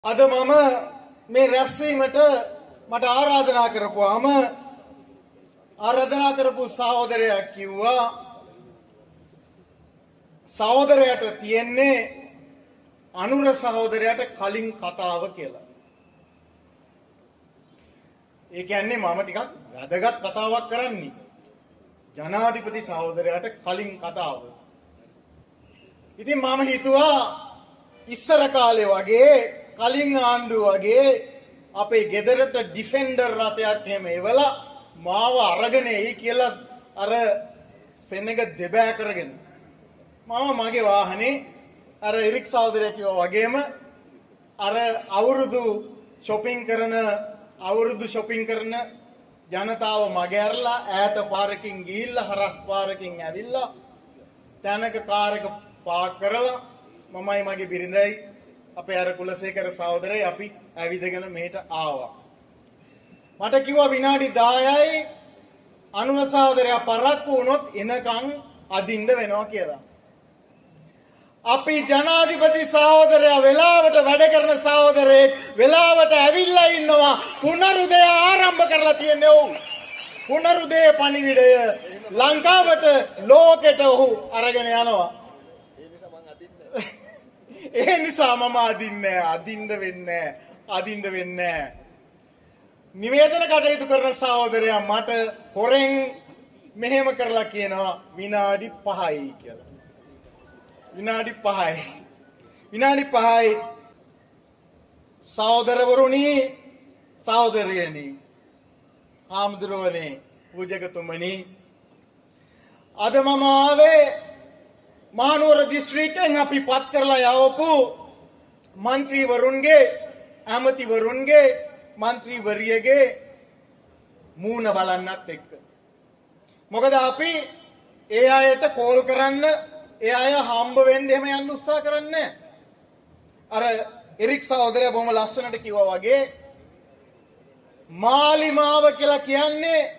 අද මම මේ රැස්වීමට මට ආරාධනා කරපුවාම ආරාධනා කරපු සහෝදරයා කිව්වා සහෝදරයාට තියෙන්නේ අනුර සහෝදරයාට කලින් කතාව කියලා. ඒ කියන්නේ මම ටිකක් වැදගත් කතාවක් කරන්නේ. ජනාධිපති සහෝදරයාට කලින් කතාව. ඉතින් මම හිතුවා ඉස්සර කාලේ වගේ කලින් ආණ්ඩුව වගේ අපේ ගෙදරට ඩිෆෙන්ඩර් රථයක් එහෙම එවලා මාව අරගෙන එයි කියලා අර සෙනඟ දෙබෑ කරගෙන මම මගේ වාහනේ අර ඉරික් සහෝදරයා කිව්වා වගේම අර අවුරුදු shopping කරන ජනතාව මගේ අරලා ඈත පාරකින් ගිහිල්ලා හරස් පාරකින් ඇවිල්ලා තැනක කාර් එක පාක් කරලා මමයි මගේ බිරිඳයි අපේ අර කුලසේකර සහෝදරයි අපි ඇවිදගෙන මෙහෙට ආවා. මට කිව්වා විනාඩි 10යි අනුර සහෝදරයා පරක්කු වුණොත් එනකන් අදින්න වෙනවා කියලා. අපි ජනාධිපති සහෝදරයා වෙලාවට වැඩ කරන සහෝදරයෙක් වෙලාවට ඇවිල්ලා ඉන්නවා. පුනරුදය ආරම්භ කරලා තියෙන්නේ ඔව්. පුනරුදය පණිවිඩය ලංකාවට ලෝකෙට ඔහු අරගෙන යනවා. ඒ නිසා මම අදින්න වෙන්නේ නිවේදන කටයුතු කරන සහෝදරයා මට හොරෙන් මෙහෙම කරලා කියනවා විනාඩි 5යි කියලා. විනාඩි 5යි සහෝදරවරුනි සහෝදරියනි ආම්දුරවනේ පූජකතුමනි අද මම ආවේ මහනුවර දිස්ත්‍රික්කයෙන් අපි පත් කරලා යවපු മന്ത്രിවරුන්ගේ ඇමතිවරුන්ගේ മന്ത്രിවරියගේ මූණ බලන්නත් එක්ක. මොකද අපි ඒ අයට කෝල් කරන්න ඒ අය හම්බ වෙන්න එහෙම යන්න උත්සාහ කරන්නේ අර එරික් සහෝදරයා බොහොම ලස්සනට කිව්වා වගේ මාලිමාව කියලා කියන්නේ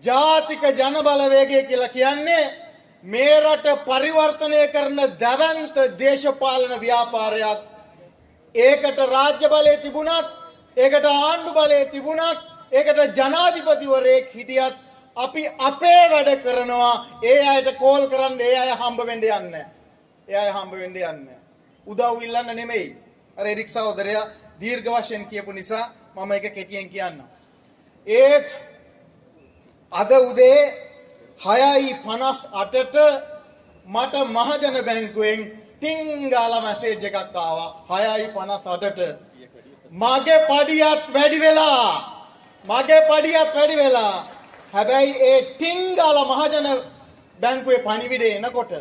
ජාතික ජන බලවේගය කියලා කියන්නේ මේ රට පරිවර්තනය කරන දවන්ත දේශපාලන ව්‍යාපාරයක්. ඒකට රාජ්‍ය බලය තිබුණත් ඒකට ආණ්ඩු බලය තිබුණත් ඒකට ජනාධිපතිවරයෙක් හිටියත් අපි අපේ වැඩ කරනවා. ඒ අයට කෝල් කරන්න ඒ අය හම්බ වෙන්න යන්නේ. උදව් ඉල්ලන්න නෙමෙයි. අර එරික් සහෝදරයා දීර්ඝ වශයෙන් කියපු නිසා මම ඒක කෙටියෙන් කියන්නම්. ඒත් අද උදේ 6:58ට මට මහජන බැංකුවෙන් ටිංගාල මැසේජ් එකක් ආවා. 6:58ට මගේ පඩියත් වැඩි වෙලා. හැබැයි ඒ ටිංගාල මහජන බැංකුවේ පණිවිඩය එනකොට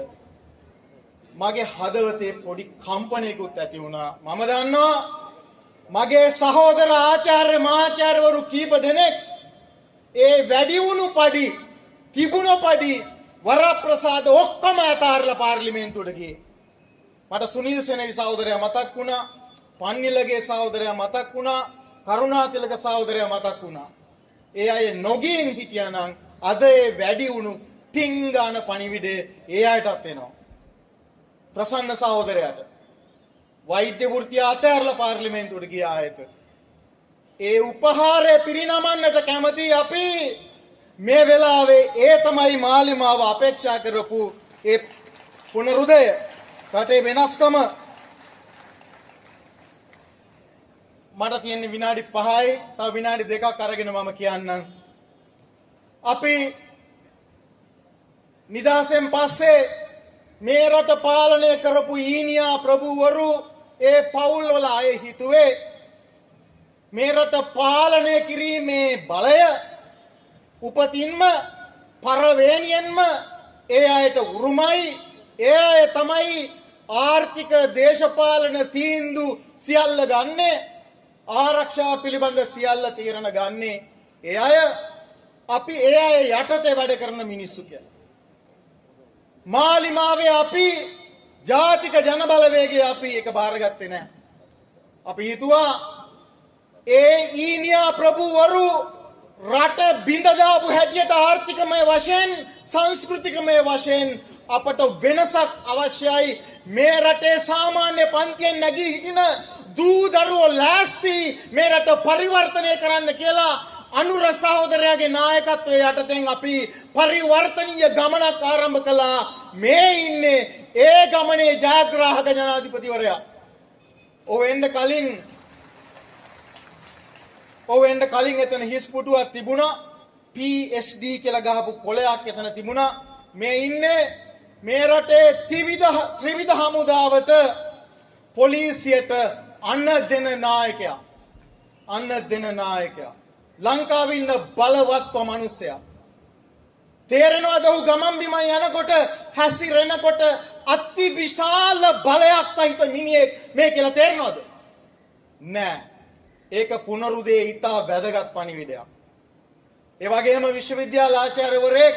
මගේ හදවතේ පොඩි කම්පනයකුත් ඇති වුණා. මම දන්නවා මගේ සහෝදර ආචාර්ය මහාචාර්යවරු කීප දෙනෙක් ඒ වැඩි වුණු පඩි තිබුණ පඩි වරප්‍රසාද ඔක්කොම අතාරලා පාර්ලිමේන්තුවට ගියේ. මට සුනිල් සෙනෙවි සහෝදරයා මතක් වුණා, පන්නිලගේ සහෝදරයා මතක් වුණා, කරුණාතිලක සහෝදරයා මතක් වුණා. ඒ අය නොගින් හිටියානම් අද ඒ වැඩි වුණු ටිංගාන පණිවිඩේ ඒ අයටත් එනවා. ප්‍රසන්න සහෝදරයාට වෛද්‍ය වෘත්තිය අතහැරලා පාර්ලිමේන්තුවට ගිය අයට ඒ උපහාරය පිරිනමන්නට කැමති අපි මේ වෙලාවේ ඒ තමයි මාලිමාව අපේක්ෂා කරපු ඒ පුනරුදය රටේ වෙනස්කම. මට තියෙන විනාඩි 5යි තව විනාඩි 2ක් අරගෙන මම කියන්නම්. අපි නිදාසෙන් පස්සේ මේ රට පාලනය කරපු ඊනියා ප්‍රභූවරු ඒ පවුල් වල අය හිතුවේ මේ රට පාලනය කිරීමේ බලය උපතින්ම පරවේනියෙන්ම ඒ අයට උරුමයි. ඒ අය තමයි ආර්ථික දේශපාලන තීන්දුව සියල්ල ගන්නේ. ආරක්ෂා පිළිබඳ සියල්ල තීරණ ගන්නේ ඒ අය. අපි ඒ අය යටතේ වැඩ කරන මිනිස්සු කියලා. මාලිමාවේ අපි ජාතික ජන බලවේගය අපි ඒක බාරගත්තේ නැහැ. අපි හිතුවා ඒ ඊනියා ප්‍රභූවරු රට බිඳ දාපු හැටියට ආර්ථිකමය වශයෙන් සංස්කෘතිකමය වශයෙන් අපට වෙනසක් අවශ්‍යයි. මේ රටේ සාමාන්‍ය පන්තියෙන් නැගී හිටින දූ දරුවෝ ලෑස්ති මේ රට පරිවර්තනය කරන්න කියලා අනුර සහෝදරයාගේ නායකත්වයේ යටතෙන් අපි පරිවර්තනීය ගමනක් ආරම්භ කළා. මේ ඉන්නේ ඒ ගමනේ ජයග්‍රාහක ජනාධිපතිවරයා. ඔව් එන්න කලින් එතන හිස් පුටුවක් තිබුණා. PSD කියලා ගහපු කොලයක් එතන තිබුණා. මේ ඉන්නේ මේ රටේ ත්‍රිවිධ හමුදාවට පොලිසියට අන්න දෙන නායකයා. ලංකාවේ ඉන්න බලවත්ම මිනිසයා. තේරෙනවද ඔහු ගමන් බිමන් යනකොට හැසිරෙනකොට අති විශාල බලයක් සහිත මිනිහෙක් මේ කියලා තේරෙනවද? නෑ. ඒක පුනරුදේ ඉතා වැදගත් පණිවිඩයක්. ඒ වගේම විශ්වවිද්‍යාල ආචාර්යවරයෙක්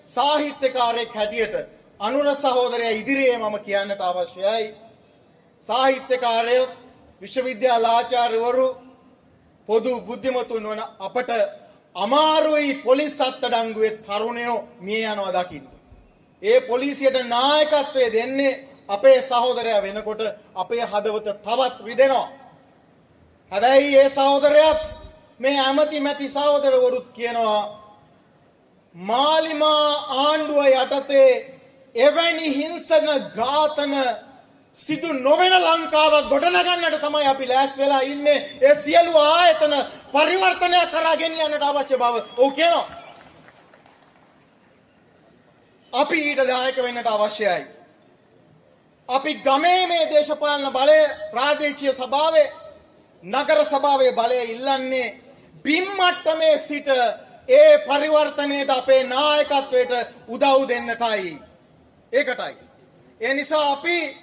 සාහිත්‍යකාරයෙක් හැටියට අනුර සහෝදරයා ඉදිරියේ මම කියන්නට අවශ්‍යයි. සාහිත්‍යකාරය විශ්වවිද්‍යාල ආචාර්යවරු පොදු බුද්ධිමතුන් වන අපට අමාරුයි පොලිස් අත්අඩංගුවේ තරුණයෝ මිය යනවා දකින්න. ඒ පොලිසියට නායකත්වය දෙන්නේ අපේ සහෝදරයා වෙනකොට අපේ හදවත තවත් රිදෙනවා. හැබැයි ඒ සහෝදරයාත් මේ ඇමති මැති සහෝදරවරුත් කියනවා මාලිමා ආණ්ඩුව යටතේ එවැනි හිංසන ඝාතන සිදු නොවන ලංකාවක් ගොඩනගන්නට තමයි අපි ලෑස්ති වෙලා ඉන්නේ. ඒ සියලු ආයතන පරිවර්තනය කරා ගෙනියන්නට අවශ්‍ය බව ඔව් කියනවා. අපි ඊට දායක වෙන්නට අවශ්‍යයි. අපි ගමේ මේ දේශපාලන බලය ප්‍රාදේශීය සභාවේ නගර සභාවේ බලය ඉල්ලන්නේ බිම් මට්ටමේ සිට ඒ පරිවර්තනයට අපේ නායකත්වයට උදව් දෙන්නටයි. ඒකටයි. ඒ නිසා අපි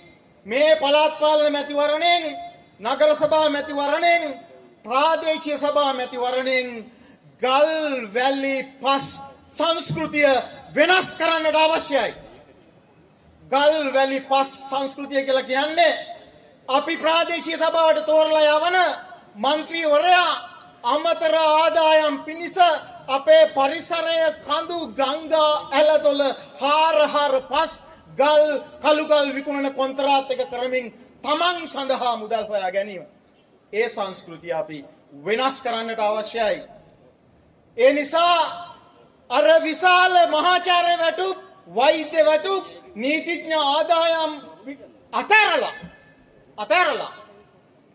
මේ පළාත් පාලන මැතිවරණයෙන් නගර සභා මැතිවරණයෙන් ප්‍රාදේශීය සභා මැතිවරණයෙන් ගල් වැලි පස් සංස්කෘතිය වෙනස් කරන්නට අවශ්‍යයි. ගල් වැලි පස් සංස්කෘතිය කියලා කියන්නේ අපි ප්‍රාදේශීය සභාවට තෝරලා යවන മന്ത്രിවරයා අමතර ආදායම් පිණිස අපේ පරිසරය කඳු ගංගා ඇලදොල හාර පස් ගල් කළුගල් විකුණන කොන්ත්‍රාත් එක කරමින් තමන් සඳහා මුදල් හොයා ගැනීම. ඒ සංස්කෘතිය අපි වෙනස් කරන්නට අවශ්‍යයි. ඒ නිසා අර විශාල මහාචාර්ය වැටුප් වෛද්‍ය වැටුප් නීතිඥ ආදායම් අතෑරලා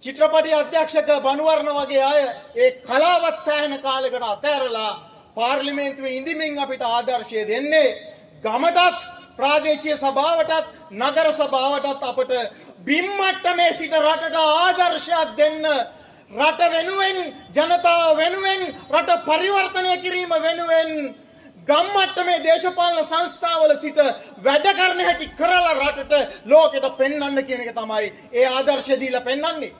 චිත්‍රපටි අධ්‍යක්ෂක බනුවර්ණ වගේ අය ඒ කලාවත් සෑහෙන කාලයකට අතෑරලා පාර්ලිමේන්තුවේ ඉඳිමින් අපිට ආදර්ශය දෙන්නේ ගමටත් ප්‍රාදේශීය සභාවටත් නගර සභාවටත් අපට බිම් මට්ටමේ සිට රටට ආදර්ශයක් දෙන්න රට වෙනුවෙන් ජනතාව වෙනුවෙන් රට පරිවර්තනය කිරීම වෙනුවෙන් ගම් මට්ටමේ දේශපාලන සංස්ථාවල සිට වැඩ කරන හැටි කරලා රටට ලෝකෙට පෙන්වන්න කියන එක තමයි ඒ ආදර්ශය දීලා පෙන්වන්නේ.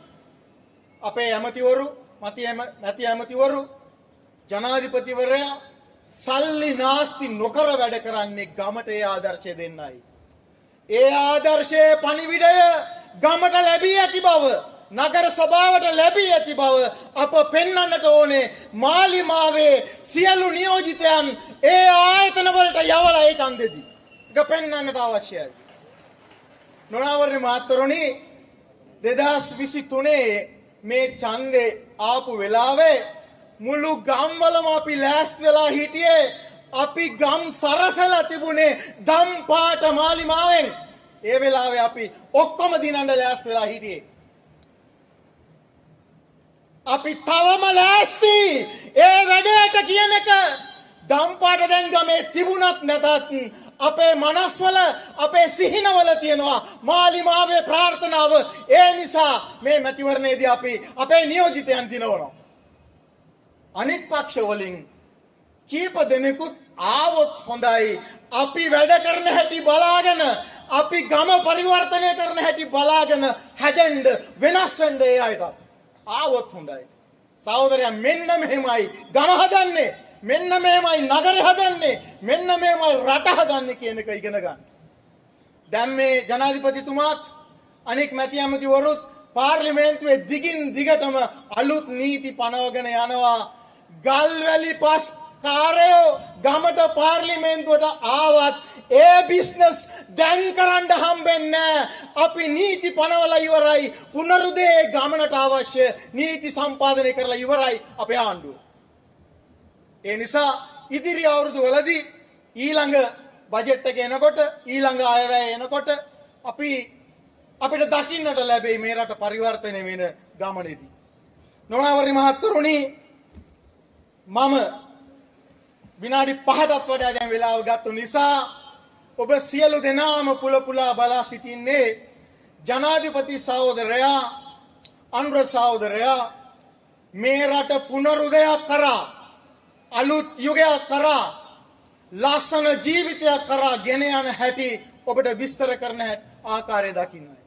අපේ ඇමතිවරු මැති ඇමතිවරු ජනාධිපතිවරයා සල්ලි නාස්ති නොකර වැඩ කරන්නේ ගමට ඒ ආදර්ශය දෙන්නයි. ඒ ආදර්ශයේ පණිවිඩය ගමට ලැබී ඇති බව නගර සභාවට ලැබී ඇති බව අප පෙන්වන්නට ඕනේ. මාලිමාවේ සියලු නියෝජිතයන් ඒ ආයතන වලට යවලා ඒ කන්දේදී ඒක පෙන්වන්නට අවශ්‍යයි. නොනවරණි මහත්වරුනි 2023 මේ ඡන්දේ ආපු වෙලාවේ මුළු ගම්වලම අපි ලෑස්ති වෙලා හිටියේ අපි ගම් සරසලා තිබුණේ දම් පාට මාලිමාවෙන්. ඒ වෙලාවේ අපි ඔක්කොම දිනන්න ලෑස්ති වෙලා හිටියේ. අපි තවම ලෑස්ති ඒ වැඩේට කියන එක දම් පාට දැන් ගමේ තිබුණත් නැතත් අපේ මනස්වල අපේ සිහිනවල තියෙනවා මාලිමාවේ ප්‍රාර්ථනාව. ඒ නිසා මේ මැතිවරණයේදී අපි අපේ නියෝජිතයන් දිනවනවා. අනෙක් පක්ෂ වලින් කීප දෙනෙකුත් ආවොත් හොඳයි. අපි වැඩ කරන හැටි බලාගෙන අපි ගම පරිවර්තනය කරන හැටි බලාගෙන හැදෙන්න වෙනස් වෙන්න ඒ අයට ආවොත් හොඳයි. සහෝදරයා මෙන්න මෙහෙමයි ගම හදන්නේ, මෙන්න මෙහෙමයි නගරය හදන්නේ, මෙන්න මෙහෙමයි රට හදන්නේ කියන එක ඉගෙන ගන්න. දැන් මේ ජනාධිපතිතුමාත් අනෙක් මැති ඇමතිවරුත් පාර්ලිමේන්තුවේ දිගින් දිගටම අලුත් නීති පනවගෙන යනවා. ගල්වැලි පස් කාරයෝ ගමට පාර්ලිමේන්තුවට ආවත් ඒ බිස්නස් දැන් කරන්න හම්බෙන්නේ අපි නීති පනවලා ඉවරයි පුනරුදේ ගමනට අවශ්‍ය නීති සම්පාදනය කරලා ඉවරයි අපේ ආණ්ඩුව. ඒ නිසා ඉදිරි අවුරුදු වලදී ඊළඟ බජට් එක එනකොට ඊළඟ අයවැය එනකොට අපිට දකින්නට ලැබෙයි මේ රට පරිවර්තනය වෙන ගමනේදී. නොනවරි මහත්තුරුනි මම විනාඩි 5ටත් වඩා දැන් වෙලාව ගත්ත නිසා ඔබ සියලු දෙනාම පුලපුලා බලා සිටින්නේ ජනාධිපති සහෝදරයා අනුර සහෝදරයා මේ රට පුනරුදයක් කරා අලුත් යුගයක් කරා ලස්සන ජීවිතයක් කරා ගෙන යන හැටි ඔබට විස්තර කරන ආකාරය දකින්නයි.